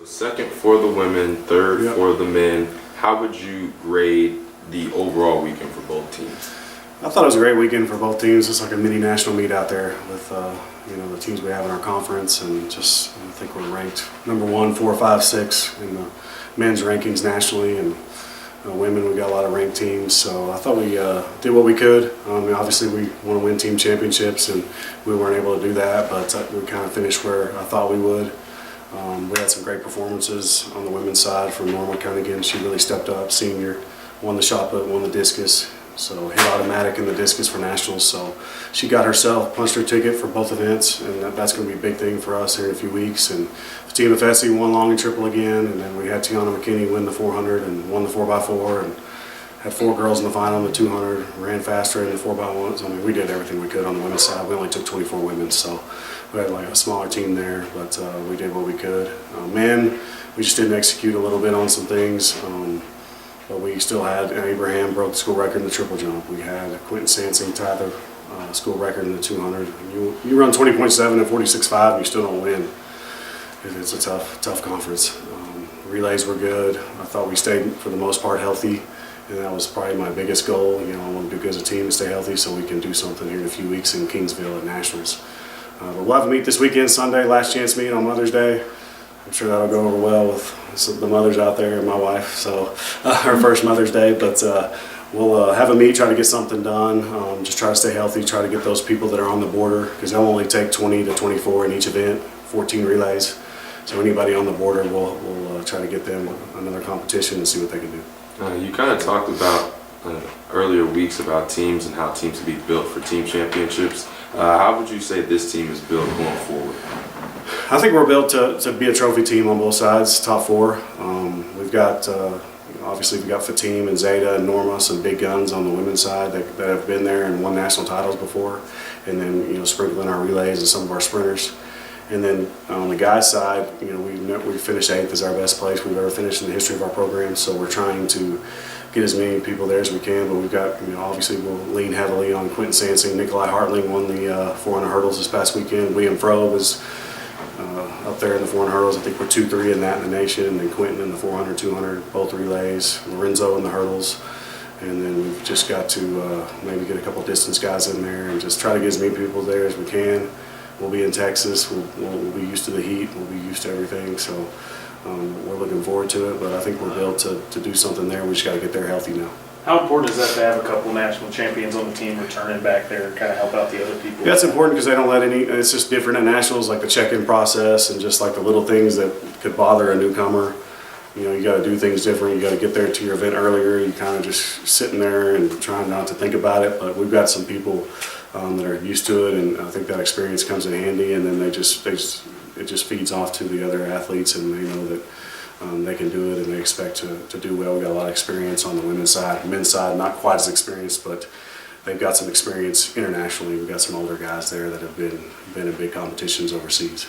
Second for the women, third Yep. for the men. How would you grade the overall weekend for both teams? I thought it was a great weekend for both teams. It's like a mini national meet out there with the teams we have in our conference, and just I think we're ranked number 1, 4, 5, 6 in the men's rankings nationally, and women we got a lot of ranked teams. So I thought we did what we could. Obviously we want to win team championships, and we weren't able to do that, but we kind of finished where I thought we would. We had some great performances on the women's side from Norma Cunningham. She really stepped up. Senior, won the shot put, won the discus. So hit automatic in the discus for nationals. So she got herself, punched her ticket for both events, and that's going to be a big thing for us here in a few weeks. And the team of Fessy won long and triple again, and then we had Tiana McKinney win the 400 and won the 4x4, and had 4 girls in the final in the 200, ran faster in the 4x1s. I mean, we did everything we could on the women's side. We only took 24 women, so we had like a smaller team there, but we did what we could. Men, we just didn't execute a little bit on some things. But we still had Abraham broke the school record in the triple jump. We had Quentin Sansing tie the school record in the 200. You run 20.7 and 46.5 and you still don't win. It's a tough conference. Relays were good. I thought we stayed for the most part healthy, and that was probably my biggest goal. I want to do good as a team and stay healthy so we can do something here in a few weeks in Kingsville at Nationals. But we'll have a meet this weekend, Sunday, last chance meet on Mother's Day. I'm sure that'll go over well with the mothers out there and my wife, so her first Mother's Day. But we'll have a meet, try to get something done, just try to stay healthy, try to get those people that are on the border, because they'll only take 20 to 24 in each event, 14 relays. So anybody on the border, we'll try to get them another competition and see what they can do. You kind of talked about earlier weeks about teams and how teams can be built for team championships. How would you say this team is built going forward? I think we're built to be a trophy team on both sides, top 4. We've got, obviously, we've got Fatim and Zeta and Norma, some big guns on the women's side that have been there and won national titles before. And then, sprinkling our relays and some of our sprinters. And then on the guys' side, we finished 8th as our best place we've ever finished in the history of our program. So we're trying to get as many people there as we can. But we've got, obviously we'll lean heavily on Quentin Sansing. Nikolai Hartling won the 400 hurdles this past weekend. William Froh was up there in the 400 hurdles. I think we're 2-3 in that in the nation. And then Quentin in the 400, 200, both relays. Lorenzo in the hurdles. And then we've just got to maybe get a couple distance guys in there and just try to get as many people there as we can. We'll be in Texas. We'll be used to the heat. We'll be used to everything. So we're looking forward to it. But I think we're built to do something there. We just got to get there healthy now. How important is that to have a couple national champions on the team returning back there and kind of help out the other people? Yeah, it's important because they don't let any. It's just different at nationals, like the check-in process and just like the little things that could bother a newcomer. You got to do things different. You got to get there to your event earlier. You kind of just sitting there and trying not to think about it. But we've got some people that are used to it, and I think that experience comes in handy. And then it just feeds off to the other athletes, and they know that they can do it, and they expect to do well. We got a lot of experience on the women's side. Men's side, not quite as experienced, but they've got some experience internationally. We've got some older guys there that have been in big competitions overseas.